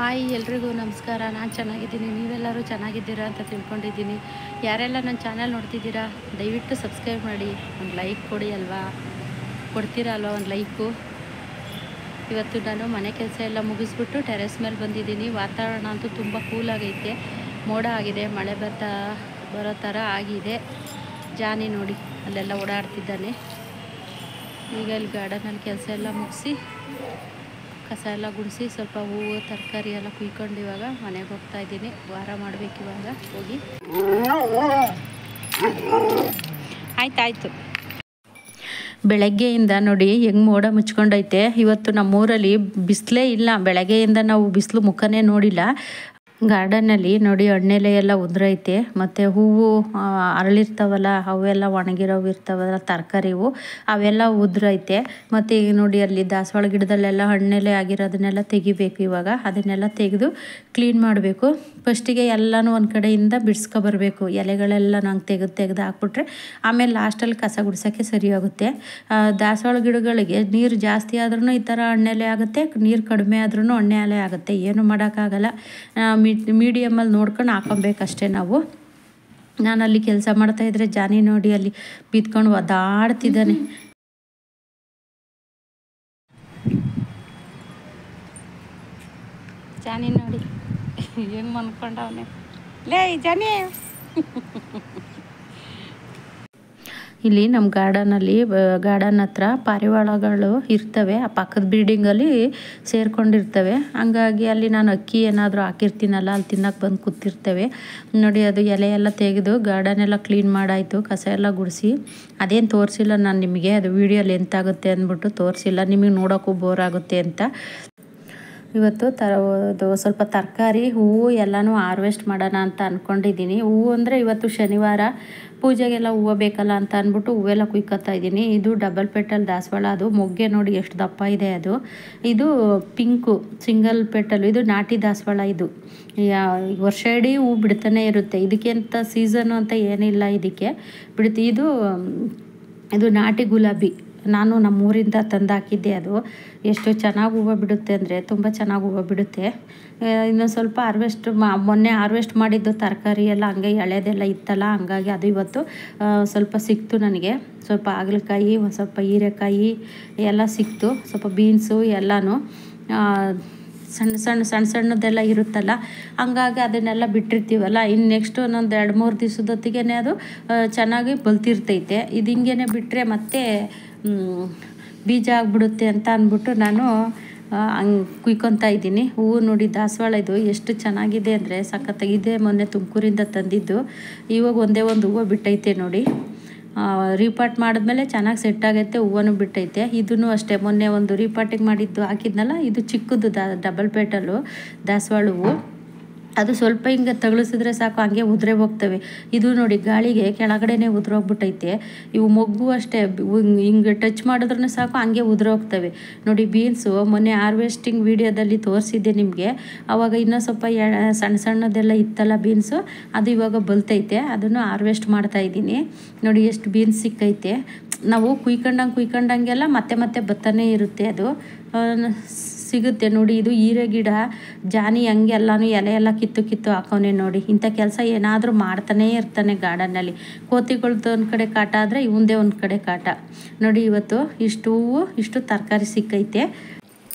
Hi ಎಲ್ರಿಗೂ ನಮಸ್ಕಾರ. ನಾನು ಚೆನ್ನಾಗಿದ್ದೀನಿ, ನೀವೆಲ್ಲರೂ ಚೆನ್ನಾಗಿದ್ದೀರಾ ಅಂತ ತಿಳ್ಕೊಂಡಿದ್ದೀನಿ. ಯಾರೆಲ್ಲ ನನ್ನ ಚಾನಲ್ ನೋಡ್ತಿದ್ದೀರಾ ದಯವಿಟ್ಟು ಸಬ್ಸ್ಕ್ರೈಬ್ ಮಾಡಿ, ಒಂದು ಲೈಕ್ ಕೊಡಿ ಅಲ್ವಾ, ಕೊಡ್ತೀರಾ ಅಲ್ವಾ ಒಂದು ಲೈಕು. ಇವತ್ತು ನಾನು ಮನೆ ಕೆಲಸ ಎಲ್ಲ ಮುಗಿಸ್ಬಿಟ್ಟು ಟೆರೆಸ್ ಮೇಲೆ ಬಂದಿದ್ದೀನಿ. ವಾತಾವರಣ ಅಂತೂ ತುಂಬ ಕೂಲಾಗೈತೆ, ಮೋಡ ಆಗಿದೆ, ಮಳೆ ಬರೋ ಥರ ಆಗಿದೆ. ಜಾನಿ ನೋಡಿ ಅಲ್ಲೆಲ್ಲ ಓಡಾಡ್ತಿದ್ದಾನೆ. ಈಗ ಇಲ್ಲಿ ಗಾರ್ಡನಲ್ಲಿ ಕೆಲಸ ಎಲ್ಲ ಮುಗಿಸಿ ಕಸ ಎಲ್ಲ ಗುಡಿಸಿ ಸ್ವಲ್ಪ ಹೂವು ತರಕಾರಿ ಎಲ್ಲ ಕುಯ್ಕೊಂಡು ಇವಾಗ ಮನೆಗೆ ಹೋಗ್ತಾ ಇದ್ದೀನಿ. ವಾರ ಮಾಡಬೇಕು ಇವಾಗ ಹೋಗಿ. ಆಯ್ತಾಯ್ತು. ಬೆಳಗ್ಗೆಯಿಂದ ನೋಡಿ ಹೆಂಗೆ ಮೋಡ ಮುಚ್ಕೊಂಡೈತೆ. ಇವತ್ತು ನಮ್ಮೂರಲ್ಲಿ ಬಿಸಿಲೇ ಇಲ್ಲ. ಬೆಳಗ್ಗೆಯಿಂದ ನಾವು ಬಿಸಿಲು ಮುಖನೇ ನೋಡಿಲ್ಲ. ಗಾರ್ಡನಲ್ಲಿ ನೋಡಿ ಹಣ್ಣೆಲೆ ಎಲ್ಲ ಉದುರೈತೆ, ಮತ್ತು ಹೂವು ಅರಳಿರ್ತಾವಲ್ಲ ಅವೆಲ್ಲ ಒಣಗಿರೋವು ಇರ್ತಾವಲ್ಲ ತರಕಾರಿವು, ಅವೆಲ್ಲ ಉದುರೈತೆ. ಮತ್ತು ಈಗ ನೋಡಿ ಅಲ್ಲಿ ದಾಸವಾಳ ಗಿಡದಲ್ಲೆಲ್ಲ ಹಣ್ಣೆಲೆ ಆಗಿರೋದನ್ನೆಲ್ಲ ತೆಗಿಬೇಕು. ಇವಾಗ ಅದನ್ನೆಲ್ಲ ತೆಗೆದು ಕ್ಲೀನ್ ಮಾಡಬೇಕು. ಫಸ್ಟಿಗೆ ಎಲ್ಲನೂ ಒಂದು ಕಡೆಯಿಂದ ಬಿಡಿಸ್ಕೊಬರ್ಬೇಕು. ಎಲೆಗಳೆಲ್ಲ ನಂಗೆ ತೆಗೆದು ಹಾಕ್ಬಿಟ್ರೆ ಆಮೇಲೆ ಲಾಸ್ಟಲ್ಲಿ ಕಸ ಗುಡ್ಸೋಕ್ಕೆ ಸರಿ ಆಗುತ್ತೆ. ದಾಸವಾಳ ಗಿಡಗಳಿಗೆ ನೀರು ಜಾಸ್ತಿ ಆದ್ರೂ ಈ ಥರ ಹಣ್ಣೆಲೆ ಆಗುತ್ತೆ, ನೀರು ಕಡಿಮೆ ಆದ್ರೂ ಹಣ್ಣೆಲೆ ಆಗುತ್ತೆ. ಏನು ಮಾಡೋಕ್ಕಾಗಲ್ಲ. ಮೀಡಿಯಮಲ್ಲಿ ನೋಡ್ಕೊಂಡು ಹಾಕೊಬೇಕಷ್ಟೇ ನಾವು. ನಾನು ಅಲ್ಲಿ ಕೆಲಸ ಮಾಡ್ತಾಯಿದ್ರೆ ಜಾನಿ ನೋಡಿ ಅಲ್ಲಿ ಬಿದ್ಕೊಂಡು ಒದಾಡ್ತಿದ್ದಾನೆ. ಜಾನಿ ನೋಡಿ ಹೆಂಗೆ ಮನ್ಕೊಂಡವನೆ. ಲೇ ಜಾನಿ ಇಲ್ಲಿ ನಮ್ಮ ಗಾರ್ಡನ್ ಹತ್ರ ಪಾರಿವಾಳಗಳು ಇರ್ತವೆ. ಆ ಪಕ್ಕದ ಬಿಲ್ಡಿಂಗಲ್ಲಿ ಸೇರ್ಕೊಂಡಿರ್ತವೆ. ಹಂಗಾಗಿ ಅಲ್ಲಿ ನಾನು ಅಕ್ಕಿ ಏನಾದರೂ ಹಾಕಿರ್ತೀನಲ್ಲ, ಅಲ್ಲಿ ತಿನ್ನಕ್ಕೆ ಬಂದು ಕೂತಿರ್ತವೆ ನೋಡಿ. ಅದು ಎಲೆ ಎಲ್ಲ ತೆಗೆದು ಗಾರ್ಡನ್ ಎಲ್ಲ ಕ್ಲೀನ್ ಮಾಡಾಯಿತು, ಕಸ ಎಲ್ಲ ಗುಡಿಸಿ. ಅದೇನು ತೋರಿಸಿಲ್ಲ ನಾನು ನಿಮಗೆ, ಅದು ವೀಡಿಯೋ ಲೆಂತ್ ಆಗುತ್ತೆ ಅಂದ್ಬಿಟ್ಟು ತೋರಿಸಿಲ್ಲ, ನಿಮಗೆ ನೋಡೋಕ್ಕೂ ಬೋರ್ ಆಗುತ್ತೆ ಅಂತ. ಇವತ್ತು ಸ್ವಲ್ಪ ತರಕಾರಿ ಹೂವು ಎಲ್ಲನೂ ಹಾರ್ವೆಸ್ಟ್ ಮಾಡೋಣ ಅಂತ ಅಂದ್ಕೊಂಡಿದ್ದೀನಿ. ಹೂವು ಅಂದರೆ ಇವತ್ತು ಶನಿವಾರ, ಪೂಜೆಗೆಲ್ಲ ಹೂವು ಬೇಕಲ್ಲ ಅಂತ ಅಂದ್ಬಿಟ್ಟು ಹೂವೆಲ್ಲ ಕುಯ್ಕೊತಾ ಇದ್ದೀನಿ. ಇದು ಡಬಲ್ ಪೆಟಲ್ ದಾಸವಾಳ, ಅದು ಮೊಗ್ಗೆ ನೋಡಿ ಎಷ್ಟು ದಪ್ಪ ಇದೆ ಅದು. ಇದು ಪಿಂಕು ಸಿಂಗಲ್ ಪೆಟಲ್, ಇದು ನಾಟಿ ದಾಸವಾಳ. ಇದು ವರ್ಷ ಇಡೀ ಹೂ ಬಿಡ್ತಾನೆ ಇರುತ್ತೆ. ಇದಕ್ಕೆಂತ ಸೀಸನು ಅಂತ ಏನಿಲ್ಲ, ಇದಕ್ಕೆ ಬಿಡುತ್ತೆ. ಇದು ನಾಟಿ ಗುಲಾಬಿ, ನಾನು ನಮ್ಮೂರಿಂದ ತಂದು ಹಾಕಿದ್ದೆ. ಅದು ಎಷ್ಟು ಚೆನ್ನಾಗಿ ಹೂವು ಬಿಡುತ್ತೆ ಅಂದರೆ ತುಂಬ ಚೆನ್ನಾಗಿ ಹೂವು ಬಿಡುತ್ತೆ. ಇನ್ನೊಂದು ಸ್ವಲ್ಪ ಮೊನ್ನೆ ಹಾರ್ವೆಸ್ಟ್ ಮಾಡಿದ್ದು ತರಕಾರಿ ಎಲ್ಲ ಹಂಗೆ ಎಳೆದೆಲ್ಲ ಇತ್ತಲ್ಲ, ಹಂಗಾಗಿ ಅದು ಇವತ್ತು ಸ್ವಲ್ಪ ಸಿಕ್ತು ನನಗೆ. ಸ್ವಲ್ಪ ಹಾಗಲಕಾಯಿ, ಒಂದು ಸ್ವಲ್ಪ ಹೀರೆಕಾಯಿ ಎಲ್ಲ ಸಿಕ್ತು, ಸ್ವಲ್ಪ ಬೀನ್ಸು ಎಲ್ಲನೂ ಸಣ್ಣದೆಲ್ಲ ಇರುತ್ತಲ್ಲ, ಹಂಗಾಗಿ ಅದನ್ನೆಲ್ಲ ಬಿಟ್ಟಿರ್ತೀವಲ್ಲ. ಇನ್ನು ನೆಕ್ಸ್ಟ್ ಒಂದೊಂದು 2-3 ದಿವಸದೊತ್ತಿಗೆ ಅದು ಚೆನ್ನಾಗಿ ಬಲ್ತಿರ್ತೈತೆ. ಇದು ಹಿಂಗೇ ಬಿಟ್ಟರೆ ಮತ್ತೆ ಬೀಜ ಆಗಿಬಿಡುತ್ತೆ ಅಂತ ಅಂದ್ಬಿಟ್ಟು ನಾನು ಹಂಗೆ ಕುಯ್ಕೊತಾ ಇದ್ದೀನಿ. ಹೂವು ನೋಡಿ ದಾಸವಾಳ ಇದು ಎಷ್ಟು ಚೆನ್ನಾಗಿದೆ ಅಂದರೆ ಸಖತ್ತಾಗಿದೆ. ಮೊನ್ನೆ ತುಮಕೂರಿಂದ ತಂದಿದ್ದು. ಇವಾಗ ಒಂದೇ ಒಂದು ಹೂವು ಬಿಟ್ಟೈತೆ ನೋಡಿ. ರೀಪಾಟ್ ಮಾಡಿದ್ಮೇಲೆ ಚೆನ್ನಾಗಿ ಸೆಟ್ ಆಗೈತೆ, ಹೂವನು ಬಿಟ್ಟೈತೆ. ಇದೂ ಅಷ್ಟೇ, ಮೊನ್ನೆ ಒಂದು ರೀಪಾಟಿಗೆ ಮಾಡಿದ್ದು ಹಾಕಿದ್ನಲ್ಲ, ಇದು ಚಿಕ್ಕದು ಡಬಲ್ ಪೆಟಲು ದಾಸವಾಳ ಹೂವು. ಅದು ಸ್ವಲ್ಪ ಹಿಂಗೆ ತಗಲಿಸಿದ್ರೆ ಸಾಕು, ಹಂಗೆ ಉದುರೇ ಹೋಗ್ತವೆ. ಇದು ನೋಡಿ ಗಾಳಿಗೆ ಕೆಳಗಡೆನೇ ಉದುರೋಗ್ಬಿಟ್ಟೈತೆ. ಇವು ಮೊಗ್ಗು ಅಷ್ಟೇ, ಹಿಂಗೆ ಟಚ್ ಮಾಡಿದ್ರೂ ಸಾಕು ಹಂಗೆ ಉದುರೋಗ್ತವೆ ನೋಡಿ. ಬೀನ್ಸು ಮೊನ್ನೆ ಹಾರ್ವೆಸ್ಟಿಂಗ್ ವೀಡಿಯೋದಲ್ಲಿ ತೋರಿಸಿದ್ದೆ ನಿಮಗೆ. ಆವಾಗ ಇನ್ನೂ ಸ್ವಲ್ಪ ಸಣ್ಣದೆಲ್ಲ ಇತ್ತಲ್ಲ ಬೀನ್ಸು, ಅದು ಇವಾಗ ಬಲ್ತೈತೆ. ಅದನ್ನು ಹಾರ್ವೆಸ್ಟ್ ಮಾಡ್ತಾಯಿದ್ದೀನಿ ನೋಡಿ. ಎಷ್ಟು ಬೀನ್ಸ್ ಸಿಕ್ಕೈತೆ. ನಾವು ಕುಯ್ಕೊಂಡಂಗೆಲ್ಲ ಮತ್ತೆ ಬತ್ತನೇ ಇರುತ್ತೆ, ಅದು ಸಿಗುತ್ತೆ ನೋಡಿ. ಇದು ಹೀರೆ ಗಿಡ, ಜಾನಿ ಹಂಗೆ ಎಲ್ಲನೂ ಎಲೆ ಎಲ್ಲ ಕಿತ್ತು ಹಾಕೋನೆ ನೋಡಿ. ಇಂಥ ಕೆಲಸ ಏನಾದರೂ ಮಾಡ್ತಾನೇ ಇರ್ತಾನೆ ಗಾರ್ಡನ್ನಲ್ಲಿ. ಕೋತಿಗಳ್ದು ಒಂದು ಕಡೆ ಕಾಟ ಆದರೆ ಇವಂದೇ ಒಂದು ಕಡೆ ಕಾಟ ನೋಡಿ. ಇವತ್ತು ಇಷ್ಟು ಹೂವು, ಇಷ್ಟು ತರಕಾರಿ ಸಿಕ್ಕೈತೆ.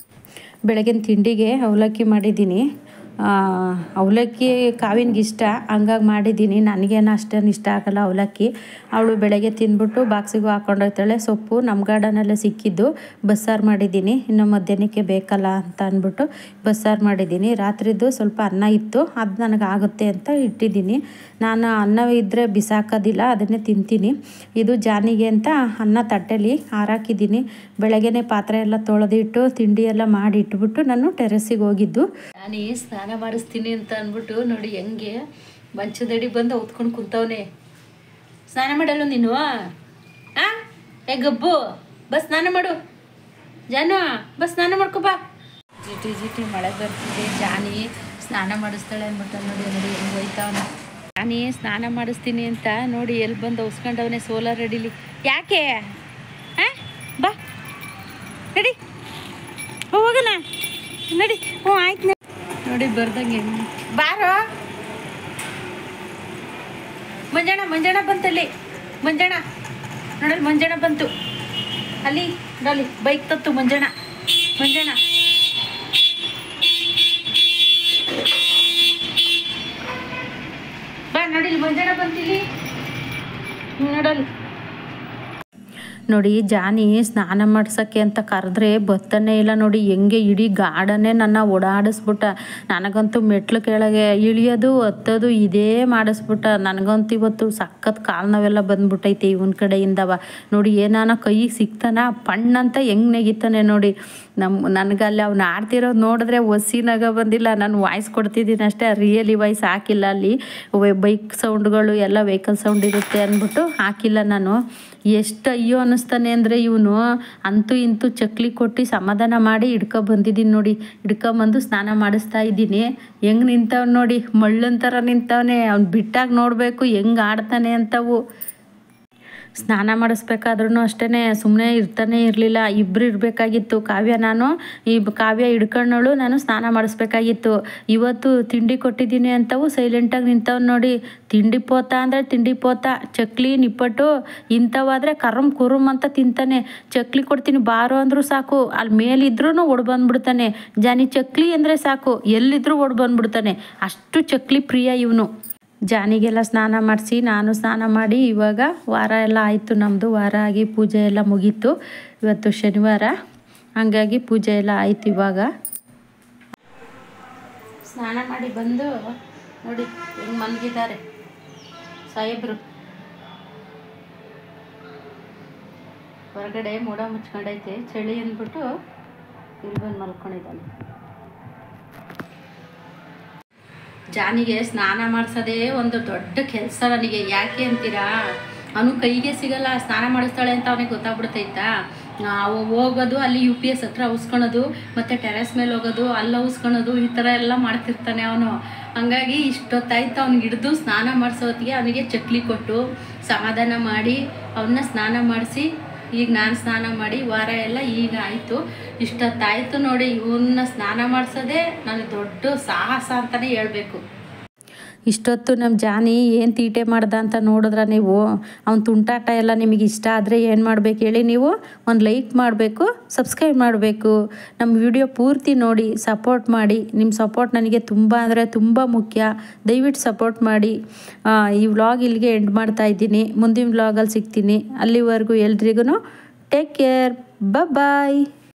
ಬೆಳಗಿನ ತಿಂಡಿಗೆ ಅವಲಕ್ಕಿ ಮಾಡಿದ್ದೀನಿ. ಅವಲಕ್ಕಿ ಕಾವಿನ್ಗೆ ಇಷ್ಟ, ಹಂಗಾಗಿ ಮಾಡಿದ್ದೀನಿ. ನನಗೇನು ಅಷ್ಟೇನು ಇಷ್ಟ ಆಗಲ್ಲ ಅವಲಕ್ಕಿ. ಅವಳು ಬೆಳಗ್ಗೆ ತಿಂದ್ಬಿಟ್ಟು ಬಾಕ್ಸಿಗೂ ಹಾಕೊಂಡೋಗ್ತಾಳೆ. ಸೊಪ್ಪು ನಮ್ಮ ಗಾರ್ಡನಲ್ಲೇ ಸಿಕ್ಕಿದ್ದು, ಬಸ್ಸಾರು ಮಾಡಿದ್ದೀನಿ. ಇನ್ನು ಮಧ್ಯಾಹ್ನಕ್ಕೆ ಬೇಕಲ್ಲ ಅಂತ ಅಂದ್ಬಿಟ್ಟು ಬಸ್ಸಾರು ಮಾಡಿದ್ದೀನಿ. ರಾತ್ರಿದ್ದು ಸ್ವಲ್ಪ ಅನ್ನ ಇತ್ತು, ಅದು ನನಗೆ ಆಗುತ್ತೆ ಅಂತ ಇಟ್ಟಿದ್ದೀನಿ. ನಾನು ಅನ್ನ ಇದ್ದರೆ ಬಿಸಾಕೋದಿಲ್ಲ, ಅದನ್ನೇ ತಿಂತೀನಿ. ಇದು ಜಾನಿಗೆ ಅಂತ ಅನ್ನ ತಟ್ಟೆಲಿ ಹಾರಾಕಿದ್ದೀನಿ. ಬೆಳಗ್ಗೆನೇ ಪಾತ್ರೆ ಎಲ್ಲ ತೊಳೆದಿಟ್ಟು ತಿಂಡಿ ಎಲ್ಲ ಮಾಡಿ ಇಟ್ಬಿಟ್ಟು ನಾನು ಟೆರೆಸ್ಸಿಗೆ ಹೋಗಿದ್ದು. ನಾನು ಸ್ನಾನ ಮಾಡಿಸ್ತೀನಿ ಅಂತ ಅಂದ್ಬಿಟ್ಟು ನೋಡಿ ಹೆಂಗೆ ಮಂಚದಡಿ ಬಂದು ಹೊತ್ಕೊಂಡು ಕುಂತವನೆ. ಸ್ನಾನ ಮಾಡಲ್ಲ ನೀನು? ಗಬ್ಬು ಬಸ್ ಸ್ನಾನ ಮಾಡು. ಜಾನು ಬಸ್ ಸ್ನಾನ ಮಾಡ್ಕೊಬಾ. ಜಿಟಿ ಮಳೆ ಬರ್ತಿದೆ. ಜಾನಿ ಸ್ನಾನ ಮಾಡಿಸ್ತಾಳೆ ಅಂದ್ಬಿಟ್ಟು ನೋಡಿ ಹೆಂಗೆ ಹೋಯ್ತಾವನ. ಜಾನಿ ಸ್ನಾನ ಮಾಡಿಸ್ತೀನಿ ಅಂತ ನೋಡಿ ಎಲ್ಲಿ ಬಂದು ಉಸ್ಕೊಂಡವನೆ ಸೋಲಾರ್ ರೆಡಿಲಿ. ಯಾಕೆ ಬಾ ರೆಡಿ ಹೋಗೋಣ ನಡಿ. ಆಯ್ತು ನೋಡಿ ಬರ್ದಂಗೆ ಬಾರೋ ಮಂಜಣ್ಣ ಮಂಜಣ್ಣ ಬಂತಲ್ಲಿ ಮಂಜಣ್ಣ ನೋಡಲ್ಲಿ ಮಂಜಣ್ಣ ಬಂತು ಅಲ್ಲಿ ನೋಡಲಿ ಬೈಕ್ ತತ್ತು ಮಂಜಣ್ಣ ಮಂಜಣ್ಣ ಬಾ ನೋಡಿಲಿ ಮಂಜಣ್ಣ ಬಂತಿಲ್ಲಿ ನೋಡಲಿ ನೋಡಿ ಜಾನಿ ಸ್ನಾನ ಮಾಡ್ಸೋಕ್ಕೆ ಅಂತ ಕರೆದ್ರೆ ಬರ್ತಾನೆ ಇಲ್ಲ ನೋಡಿ ಹೆಂಗೆ ಇಡೀ ಗಾರ್ಡನ್ನೇ ನನ್ನ ಓಡಾಡಿಸ್ಬಿಟ್ಟ ನನಗಂತೂ ಮೆಟ್ಲು ಕೆಳಗೆ ಇಳಿಯೋದು ಹತ್ತೋದು ಇದೇ ಮಾಡಿಸ್ಬಿಟ್ಟ ನನಗಂತೂ ಇವತ್ತು ಸಖತ್ ಕಾಲು ನೋವೆಲ್ಲ ಬಂದ್ಬಿಟ್ಟೈತೆ ಇವನ ಕಡೆಯಿಂದವ ನೋಡಿ ಏನಾನ ಕೈಗೆ ಸಿಗ್ತಾನ ಪಣ್ಣಂತ ಹೆಂಗೆ ನೆಗಿತಾನೆ ನೋಡಿ ನನಗಲ್ಲಿ ಅವ್ನು ಆಡ್ತಿರೋದು ನೋಡಿದ್ರೆ ಒಸಿನಾಗ ಬಂದಿಲ್ಲ ನಾನು ವಾಯ್ಸ್ ಕೊಡ್ತಿದ್ದೀನಿ ಅಷ್ಟೇ ರಿಯಲಿ ವಾಯ್ಸ್ ಹಾಕಿಲ್ಲ ಅಲ್ಲಿ ಬೈಕ್ ಸೌಂಡ್ಗಳು ಎಲ್ಲ ವೆಹಿಕಲ್ ಸೌಂಡ್ ಇರುತ್ತೆ ಅಂದ್ಬಿಟ್ಟು ಹಾಕಿಲ್ಲ ನಾನು ಎಷ್ಟು ಅಯ್ಯೋ ಅನ್ನಿಸ್ತಾನೆ ಅಂದರೆ ಇವನು ಅಂತೂ ಇಂತೂ ಚಕ್ಲಿ ಕೊಟ್ಟು ಸಮಾಧಾನ ಮಾಡಿ ಬಂದಿದ್ದೀನಿ ನೋಡಿ ಹಿಡ್ಕೊಂಬಂದು ಸ್ನಾನ ಮಾಡಿಸ್ತಾ ಇದ್ದೀನಿ ಹೆಂಗೆ ನಿಂತವ್ನು ನೋಡಿ ಮಳ್ಳನ ಥರ ನಿಂತವನೇ ಅವ್ನು ಬಿಟ್ಟಾಗ ನೋಡಬೇಕು ಹೆಂಗೆ ಆಡ್ತಾನೆ ಅಂತವು ಸ್ನಾನ ಮಾಡಿಸ್ಬೇಕಾದ್ರೂ ಅಷ್ಟೇ ಸುಮ್ಮನೆ ಇರ್ತಾನೆ ಇರಲಿಲ್ಲ ಇಬ್ಬರು ಇರಬೇಕಾಗಿತ್ತು ಕಾವ್ಯ ನಾನು ಈ ಕಾವ್ಯ ಹಿಡ್ಕೊಂಡವಳು ನಾನು ಸ್ನಾನ ಮಾಡಿಸ್ಬೇಕಾಗಿತ್ತು ಇವತ್ತು ತಿಂಡಿ ಕೊಟ್ಟಿದ್ದೀನಿ ಅಂತವು ಸೈಲೆಂಟಾಗಿ ನಿಂತವ್ ನೋಡಿ ತಿಂಡಿ ಪೋತ ಅಂದರೆ ತಿಂಡಿ ಪೋತ ಚಕ್ಲಿ ನಿಪ್ಪಟ್ಟು ಇಂಥವಾದರೆ ಕರಮ್ ಕುರುಮ್ ಅಂತ ತಿಂತಾನೆ ಚಕ್ಲಿ ಕೊಡ್ತೀನಿ ಬಾರೋ ಅಂದರೂ ಸಾಕು ಅಲ್ಲಿ ಮೇಲಿದ್ರೂ ಬಂದ್ಬಿಡ್ತಾನೆ ಜಾನಿ ಚಕ್ಲಿ ಅಂದರೆ ಸಾಕು ಎಲ್ಲಿದ್ರೂ ಬಂದ್ಬಿಡ್ತಾನೆ ಅಷ್ಟು ಚಕ್ಲಿ ಪ್ರಿಯ ಇವನು ಜಾನಿಗೆಲ್ಲ ಸ್ನಾನ ಮಾಡಿಸಿ ನಾನು ಸ್ನಾನ ಮಾಡಿ ಇವಾಗ ವಾರ ಎಲ್ಲ ಆಯಿತು ನಮ್ಮದು ವಾರ ಆಗಿ ಪೂಜೆ ಎಲ್ಲ ಮುಗೀತು ಇವತ್ತು ಶನಿವಾರ ಹಾಗಾಗಿ ಪೂಜೆ ಎಲ್ಲ ಆಯಿತು ಇವಾಗ ಸ್ನಾನ ಮಾಡಿ ಬಂದು ನೋಡಿ ಹೆಂಗೆ ಮಲಗಿದ್ದಾರೆ ಸಾಹೇಬ್ರು ಹೊರಗಡೆ ಮೋಡ ಮುಚ್ಕೊಂಡೈತೆ ಚಳಿ ಅಂದ್ಬಿಟ್ಟು ಇಲ್ಲಿ ಬಂದು ಮಲ್ಕೊಂಡಿದ್ದಾನೆ ಜಾನಿಗೆ ಸ್ನಾನ ಮಾಡಿಸೋದೇ ಒಂದು ದೊಡ್ಡ ಕೆಲಸ ನನಗೆ ಯಾಕೆ ಅಂತೀರಾ ಅವನು ಕೈಗೆ ಸಿಗಲ್ಲ ಸ್ನಾನ ಮಾಡಿಸ್ತಾಳೆ ಅಂತ ಅವನಿಗೆ ಗೊತ್ತಾಗ್ಬಿಡ್ತೈತಾ ಹೋಗೋದು ಅಲ್ಲಿ UPS ಹತ್ರ ಉಸ್ಕೊಳೋದು ಮತ್ತು ಟೆರೆಸ್ ಮೇಲೆ ಹೋಗೋದು ಅಲ್ಲಿ ಉಸ್ಕೊಳೋದು ಈ ಥರ ಎಲ್ಲ ಮಾಡ್ತಿರ್ತಾನೆ ಅವನು ಹಂಗಾಗಿ ಇಷ್ಟೊತ್ತಾಯ್ತು ಅವ್ನಿಗೆ ಹಿಡಿದು ಸ್ನಾನ ಮಾಡಿಸೋತ್ತಿಗೆ ಅವನಿಗೆ ಚಕ್ಲಿ ಕೊಟ್ಟು ಸಮಾಧಾನ ಮಾಡಿ ಅವನ್ನ ಸ್ನಾನ ಮಾಡಿಸಿ ಈಗ ನಾನು ಸ್ನಾನ ಮಾಡಿ ವಾರ ಎಲ್ಲ ಈಗ ಆಯಿತು ಇಷ್ಟೊತ್ತಾಯಿತು ನೋಡಿ ಇವನ್ನ ಸ್ನಾನ ಮಾಡಿಸೋದೇ ನನಗೆ ದೊಡ್ಡ ಸಾಹಸ ಅಂತಲೇ ಹೇಳ್ಬೇಕು ಇಷ್ಟೊತ್ತು ನಮ್ಮ ಜಾನಿ ಏನು ತೀಟೆ ಮಾಡ್ದ ಅಂತ ನೋಡಿದ್ರೆ ನೀವು ಅವ್ನ ತುಂಟಾಟ ಎಲ್ಲ ನಿಮಗೆ ಇಷ್ಟ ಆದರೆ ಏನು ಮಾಡಬೇಕು ಹೇಳಿ ನೀವು ಒಂದು ಲೈಕ್ ಮಾಡಬೇಕು ಸಬ್ಸ್ಕ್ರೈಬ್ ಮಾಡಬೇಕು ನಮ್ಮ ವಿಡಿಯೋ ಪೂರ್ತಿ ನೋಡಿ ಸಪೋರ್ಟ್ ಮಾಡಿ ನಿಮ್ಮ ಸಪೋರ್ಟ್ ನನಗೆ ತುಂಬ ಅಂದರೆ ತುಂಬ ಮುಖ್ಯ ದಯವಿಟ್ಟು ಸಪೋರ್ಟ್ ಮಾಡಿ ಈ ವ್ಲಾಗ್ ಇಲ್ಲಿಗೆ ಎಂಡ್ ಮಾಡ್ತಾ ಇದ್ದೀನಿ ಮುಂದಿನ ವ್ಲಾಗಲ್ಲಿ ಸಿಗ್ತೀನಿ ಅಲ್ಲಿವರೆಗೂ ಎಲ್ರಿಗೂ ಟೇಕ್ ಕೇರ್ ಬಾಯ್